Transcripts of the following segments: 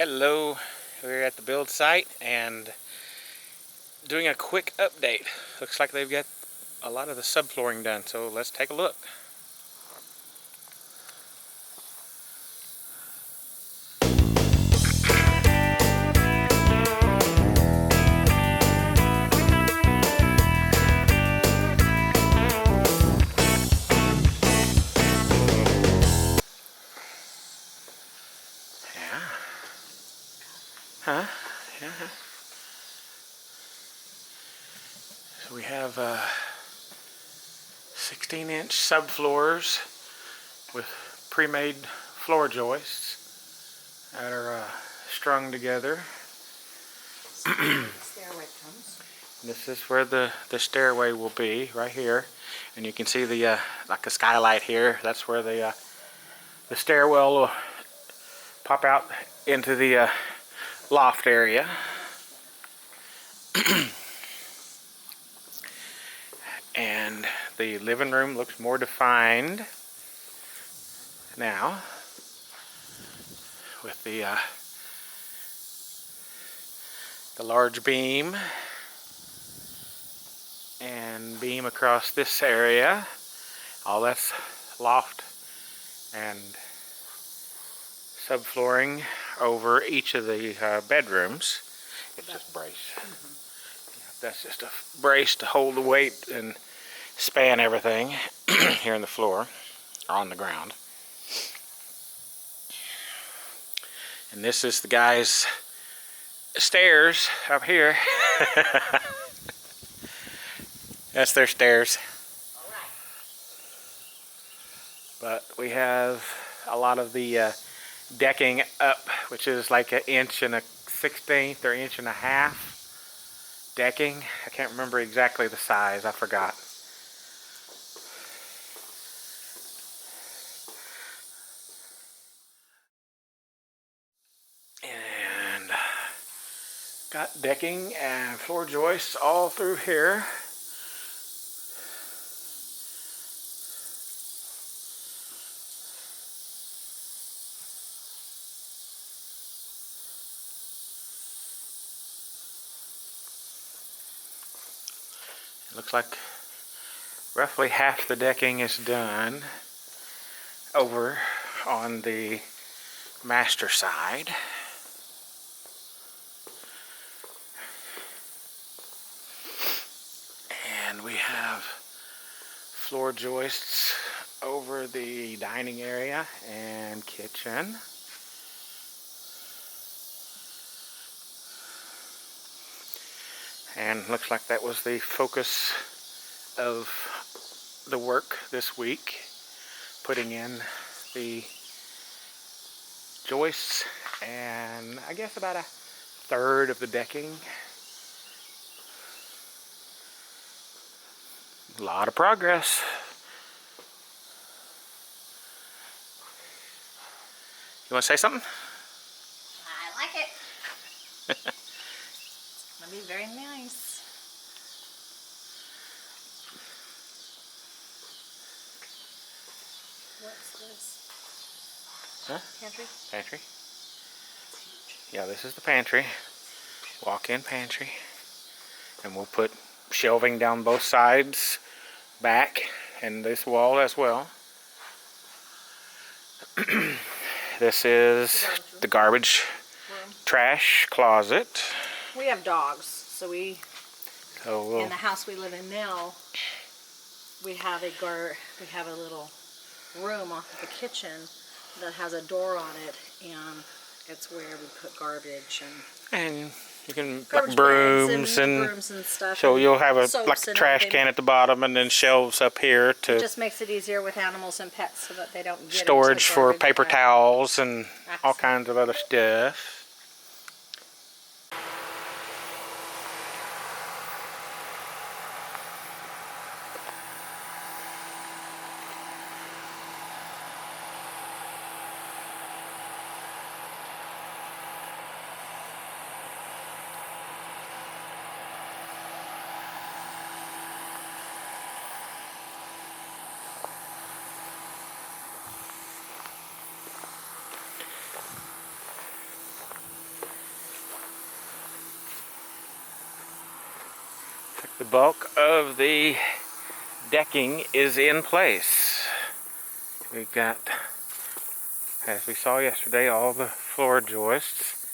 Hello, we're at the build site and doing a quick update. Looks like they've got a lot of the subflooring done, so let's take a look. Yeah. Huh? Yeah. So we have 16-inch subfloors with pre-made floor joists that are strung together. Stairway comes. This is where the stairway will be, right here, and you can see the like a skylight here. That's where the stairwell will pop out into the loft area. And the living room looks more defined now with the large beam and beam across this area. All that's loft and subflooring over each of the bedrooms. It's just brace. That's just a brace to hold the weight and span everything here in the floor or on the ground. And this is the guy's stairs up here. That's their stairs. But we have a lot of the decking up, which is like 1.1/16 or 1.5 decking. I can't remember exactly the size, I forgot. And got decking and floor joists all through here. It looks like roughly half the decking is done over on the master side. And we have floor joists over the dining area and kitchen. And looks like that was the focus of the work this week, putting in the joists and I guess about 1/3 of the decking. A lot of progress. You want to say something? I like it. It's going to be very nice. What's this? Huh? Pantry? Pantry. Yeah, this is the pantry. Walk-in pantry. And we'll put shelving down both sides, back, and this wall as well. This is the garbage trash closet. We have dogs, so in So the house we live in now, we have a little room off of the kitchen that has a door on it, and it's where we put garbage and you can garbage like brooms and stuff. So you'll have a soaps like a trash can at the bottom, and then shelves up here It to just makes it easier with animals and pets so that they don't get storage into for garbage paper bag. towels and all kinds of other stuff. the bulk of the decking is in place. We've got, as we saw yesterday, all the floor joists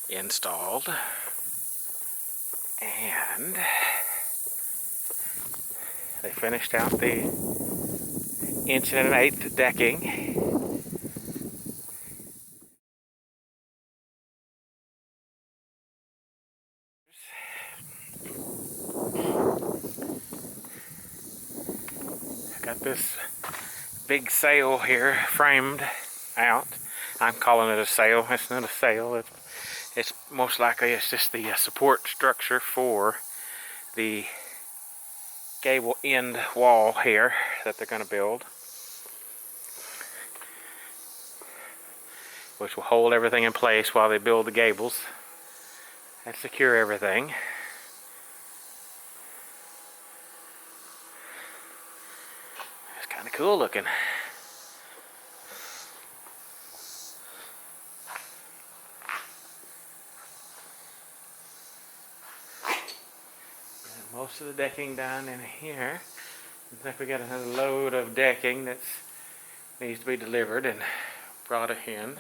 installed, and they finished out the 1 1/8 decking. Got this big sail here framed out. I'm calling it a sail. It's not a sail. It's most likely it's just the support structure for the gable end wall here that they're going to build, which will hold everything in place while they build the gables and secure everything. It's kind of cool looking. Most of the decking done in here. I think we got another load of decking that needs to be delivered and brought in.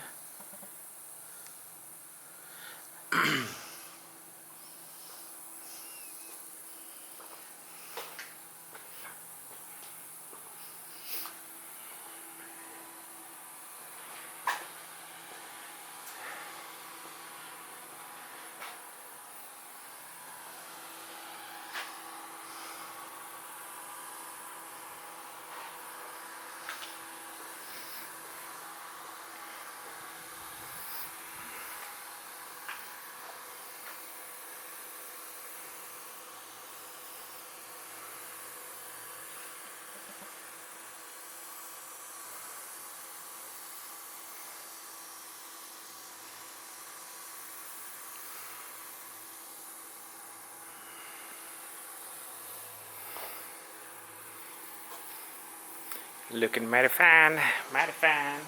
Looking mighty fine, mighty fine.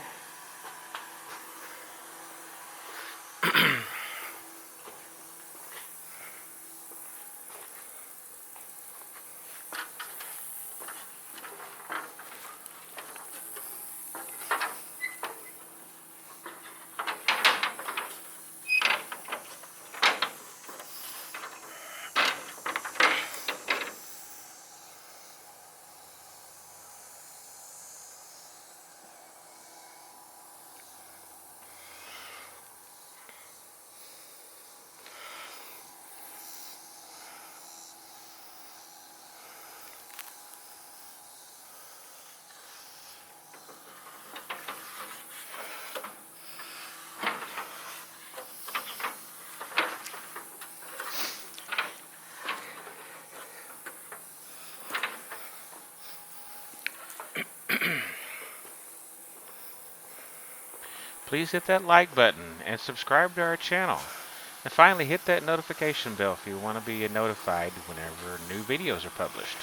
Please hit that like button and subscribe to our channel. And finally, hit that notification bell if you want to be notified whenever new videos are published.